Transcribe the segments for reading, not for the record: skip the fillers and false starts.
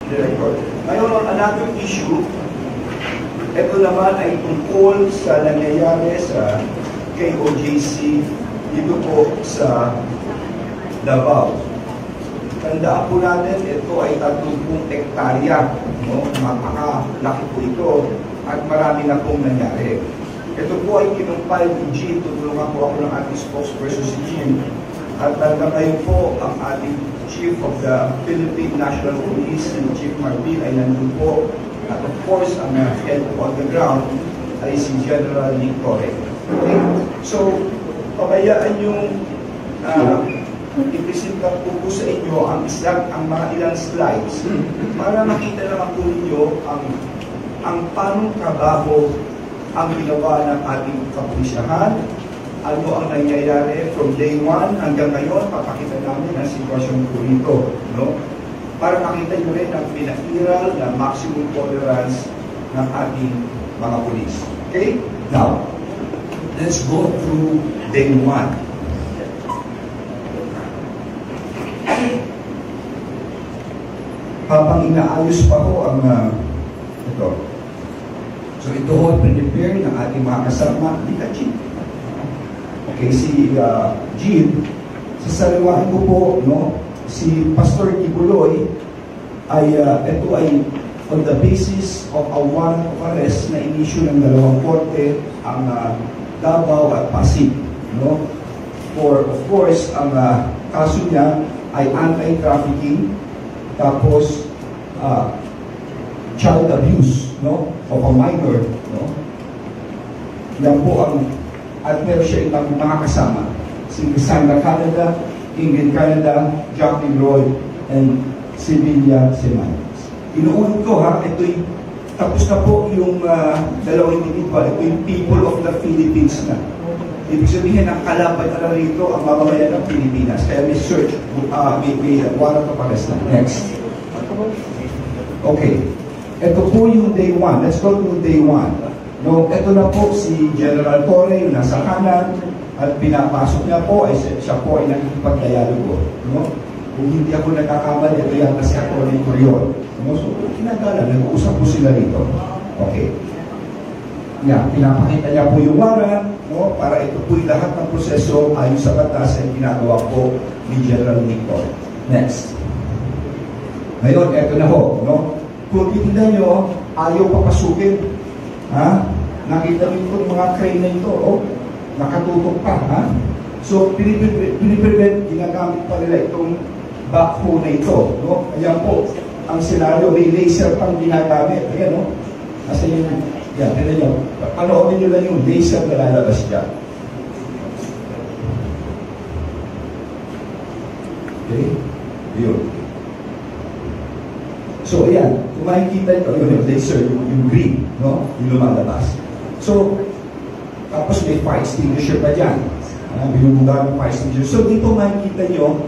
Director. Ngayon, another issue, ito naman ay tungkol sa nangyayari sa KOJC dito po sa Davao. Tandaan po natin, ito ay 30 hektarya. No? Mapakalaki po ito at marami na pong nangyari. Ito po ay kinumpay ni Jim. Tutulungan po ako ng ating spokesperson si Jim. At hanggang ngayon po, ang ating Chief of the Philippine National Police, si Chief Martin, ay nandun po. At of course, ang head on the ground ay si General Nick Torre. Okay? So, pabayaan yung ipresenta po sa inyo ang mga ilang slides para makita naman po ninyo ang panong trabaho ang ginawa ng ating kapulisyahan, ano ang nangyayari from day 1 hanggang ngayon. Papakita namin ang sitwasyon po rito, no? Para makita nyo rin ang pinairal na maximum tolerance ng ating mga pulis. Okay? Now, let's go through day 1. Habang inaayos pa ho ang ito. So ito ho, prepare ng ating mga kasama ni Kachim. Okay, si Jim, sasaliwain ko po, no, si Pastor Tibuloy ay ito ay on the basis of a warrant of arrest na inisyu ng dalawang korte, ang Davao at Pasig, no? For of course, ang kaso niya ay anti-trafficking, tapos child abuse, no, of a minor, no? Yan po ang, at meron siya ibang mga kasama, si Cassandra Canada, Ingrid Canada, Jackie Roy, and Sibilia Semanes. Inuulit ko ha, ito'y tapos na po yung dalawang individual, ito yung people of the Philippines na. Ibig sabihin, ang kalaban na rito ang mamamayan ng Pilipinas. Kaya may search, may warrant of arrest na. Next. Okay. Ito po yung day 1. Let's go to day 1. No, ito na po si General Torre, yung nasa kanan, at pinapasok niya po, ay siya po ay nakikipag-dialogo. No? Kung hindi ako nagkakamali, ito yan kasi ako ni Coriol. No? So, kinagala, nag-uusap po sila rito. Okay. Yan, pinapakita niya po yung warrant, no? Para ito po yung lahat ng proseso ayon sa batas ay ginagawa po ni General Nick Torre. Next. Ngayon, ito na ho. No? Kung titignan nyo, ayaw papasukin. Ha? Nakita mo itong mga crane na ito, oh, nakatutok pa, ha? So, piniprevent, ginagamit pa nila itong backhoe na ito, no? Ayan po, ang senaryo, may laser pang ginagamit. Ayan, no? Kasi yung, yan, tinan nyo, panoorin nyo lang yung laser na lalabas dyan. Okay? Yun. So, ayan, kung makikita nyo, yung laser, yung green, no? Yung lumalabas. So, tapos may fire extinguisher pa dyan. Binubuga ng fire extinguisher. So, dito makikita nyo,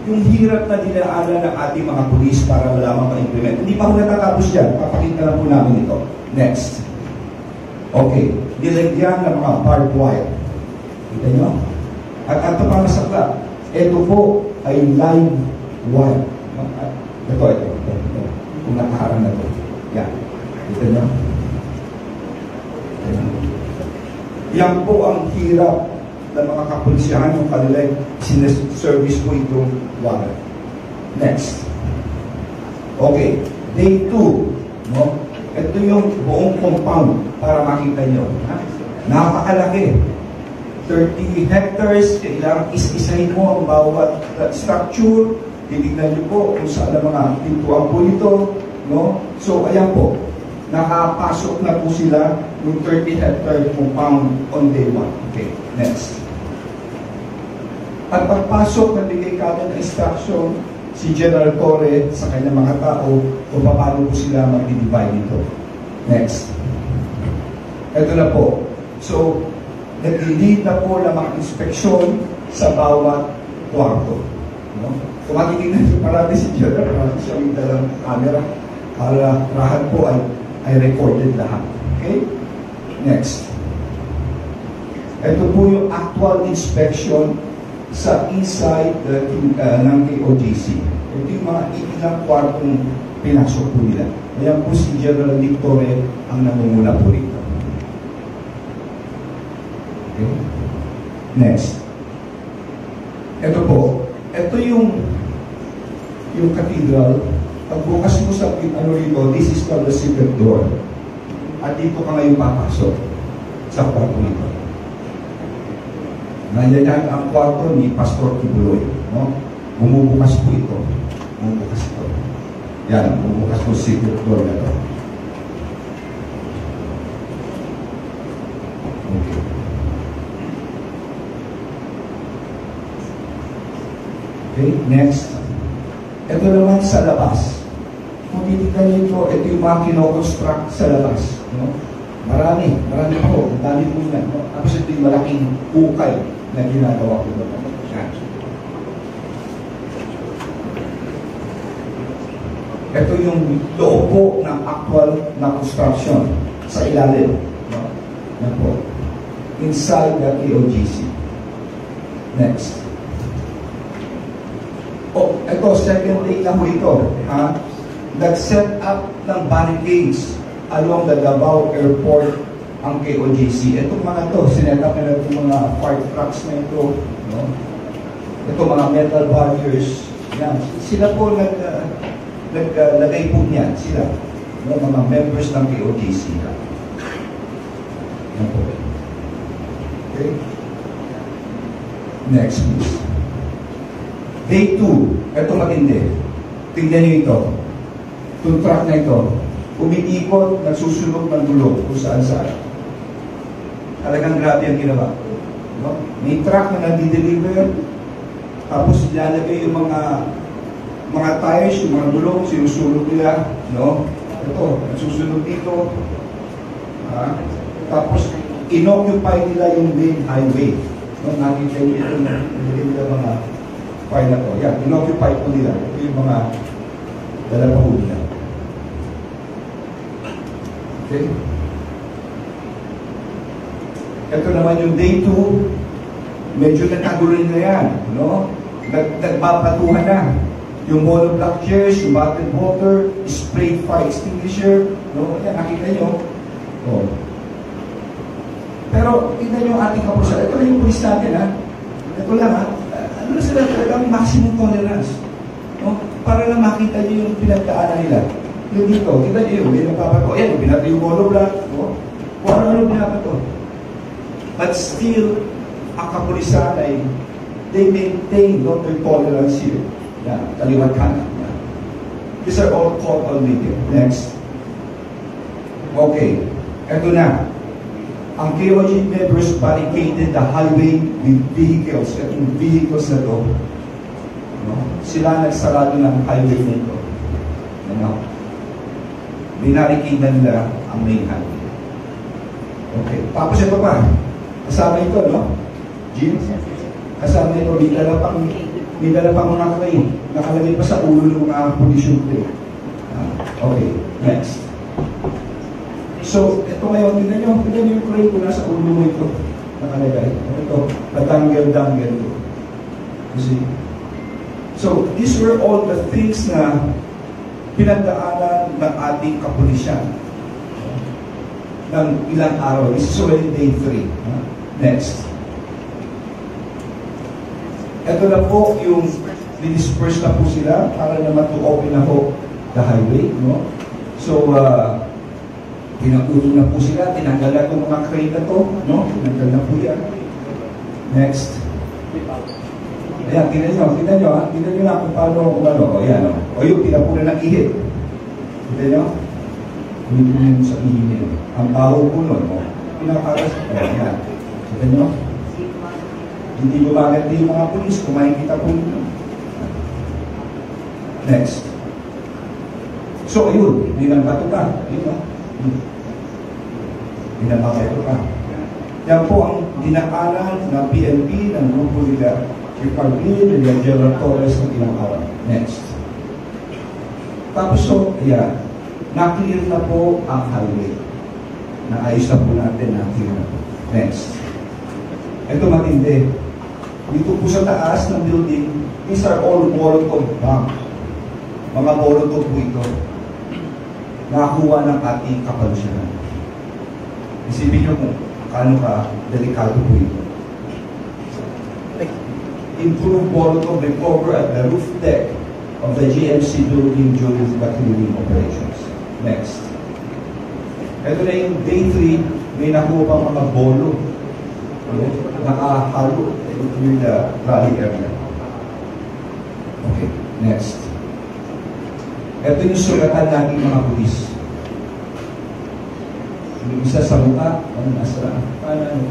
yung hirap na dinaanan ng ating mga pulis para malamang ma-implement. Hindi pa ako natatapos dyan. Papakita lang po namin ito. Next. Okay. Nilagyan ng mga barbed wire. Kita nyo? At ito pa masakla. Ito po ay live wire. Ito. Kung nakaharang na ito. Yan. Kita nyo? Yan po ang hirap ng mga kapulisyahan ng kanilang sineservice po itong warrant. Next. Okay. Day 2. No? Ito yung buong compound para makita nyo. Ha? Napakalaki. 30 hectares. Kailangan is-isahin mo ang bawat structure. Titignan nyo po kung saan ang mga pintuan po ito. No? So, ayan po. Nakapasok na po sila yung 30 hectare compound on day 1. Okay, next. At pagpasok, nagbigay kagad ng instruction si General Torre sa kanyang mga tao kung paano po sila mag-divide nito. Next. Ito na po. So, nag-lead na po ng mga inspeksyon sa bawat kwarto. No? Kung makikinig nyo, marami si General, marami siya may dalang camera para lahat po ay recorded lahat. Okay? Next. Ito po yung actual inspection sa inside ng KOJC. Ito yung mga ilang kwartong pinasok po nila. Ayan po si General Victoria ang nangunguna po rito. Okay. Next. Ito po. Ito yung cathedral. Pagbukas mo sa ano rito, this is called the secret door. At dito ka ngayon papasok sa kwarto nito. Nandiyan ang kwarto ni Pastor Kibuloy. No? Bumubukas po ito. Bumubukas ito. Yan, bumubukas po secret door na ito. Okay. Okay, next. Ito naman sa labas. Kung titignan nyo ito, ito yung mga kinoconstruct sa labas. No? Marami po. Ang dami po yan. No? Tapos ito yung malaking ukay na ginagawa ko doon. Ito yung loob po ng actual na construction sa ilalim. No? Yan po. Inside the KOGC. Next. Oh, ito, second day na po ito. Ha? Nag-set up ng barricades along the Davao Airport ang KOGC. Itong mga to, sinet up nila itong mga fire trucks na ito. No? Ito mga metal barriers. Yan. Sila po naglagay po niyan. Sila. No? Mga members ng KOGC. Yan po. Okay? Next, please. Day 2. Ito matindi. Tingnan niyo ito. Itong truck na ito, umiikot, nagsusunog ng gulong kung saan-saan. Talagang grabe ang ginawa. No? May truck na nadi-deliver, tapos ilalagay yung mga tires, yung mga gulong, sinusunog nila. No? Ito, nagsusunog dito. Tapos, inoccupy nila yung main highway. No? Nakita nyo ito nila mga fire na to. Yan, inoccupy po nila. Ito yung mga dalawa nila. Okay? Ito naman yung day 2, medyo nagkagulo na yan, no? Nagpapatuhan na. Yung monoblock chairs, yung bottled water, spray fire extinguisher, no? Yan, nakita nyo. Oh. Pero, tignan nyo ang ating kapusan. Ito lang yung pulis natin, ha? Ito lang, ha? Ano na sila talagang maximum tolerance? No? Para lang makita nyo yung pinagdaanan nila. Yung dito, kita nyo yun, may nagpapato. Ayan, binato yung monoblock, no? Kung ano-ano binapato. But still, ang kapulisan ay they maintain their tolerance here. Yan, kaliwat kanan. These are all caught on video. Next. Okay, eto na. Ang KOG members barricaded the highway with vehicles. Itong vehicles na to, no? Sila nagsarado ng highway nito. Ano? Binarricade na nila ang main highway. Okay, tapos ito pa. Kasama ito, no? Jim? Kasama ito, may dala pang mga crane. Nakalagay pa sa ulo ng mga pulisyon ito. Okay, next. So, ito ngayon, tignan nyo yung crane ko nasa ulo mo ito. Nakalagay. Ito, natanggel-danggel ito. You see? So, these were all the things na pinagdaanan ng ating kapulisyan ng ilang araw. This is already day 3. Next. Ito na po yung disperse na po sila para naman to open na po the highway. No? So, pinagulong na po sila. Tinanggal na itong mga crane na to. No? Tinanggal na po yan. Next. Ayan, tingnan nyo. Tingnan nyo na kung paano, o yan. O yung pinapunan ng ihip. Tingnan nyo. Hindi mo sa ihip. Ang baho po nun. Pinakaras. Ayan. Tingnan nyo. Hindi gumaganti yung mga pulis. Kung makikita po nyo. Next. So, ayun. Binambato ka. Binambato ka. Yan po ang dinakalan ng PNP, ng grupo nila Ricardo, nila Gerald Torres ng ilang araw. Next. Tapos so, ayan. Na-clear na po ang highway. Naayos na po natin, na-clear na po. Next. Ito matindi. Dito po sa taas ng building, these are all Molotov bombs. Mga Molotov po ito. nakakuha ng ating kapalusyanan. Isipin nyo kung paano ka delikado po ito. Improve Molotov recover at the roof deck of the GMC building during the clearing operations. Next. Ito na yung day 3, may nakuha pang mga bolo. Nakahalo in the rally area. Okay, next. Ito yung sulatan natin mga pulis. Yung isa sa mukha, nasa kanan.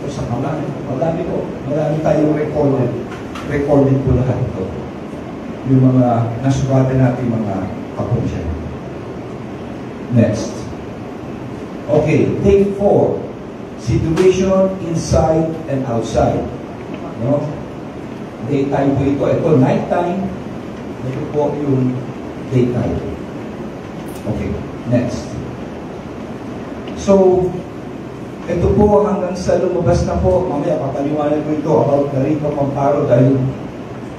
Ito sa kamay. Marami tayong recorded. Recorded po lahat ito. Yung mga nasugatan natin mga kapulisyan. Next. Okay, take 4. Situation inside and outside. No? Daytime po ito. Ito nighttime. Ito po yung daytime. Okay, next. So, ito po hanggang sa lumabas na po, mamaya papaliwanag ko ito about the rate of amparo dahil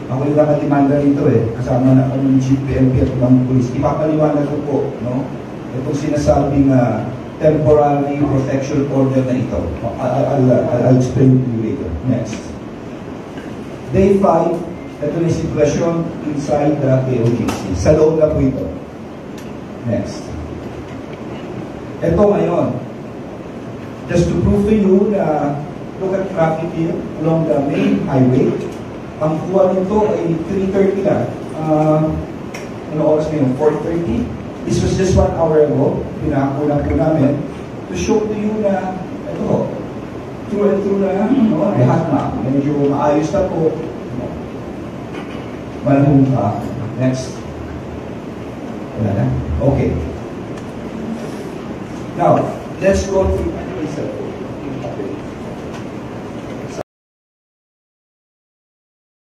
ako yung nakalimanda rito kasama na kami ng Chief PNP at mga police. Ipapaliwanag ko po, no? Itong sinasabing temporary protection order na ito. I'll explain to you later. Next. Day 5, ito na yung sitwasyon inside the KOJC. Sa loob na po ito. Next. Ito ngayon. Just to prove to you na look at traffic here along the main highway. Ang kuha nito ay 3:30 lang. Ano oras ngayon? 4:30. This was just 1 hour ago. Pinakulang po namin to show to you na ito, through and through na lahat na. Medyo maayos na po. Malahong ka. Next. Wala na. Okay. Now, let's go through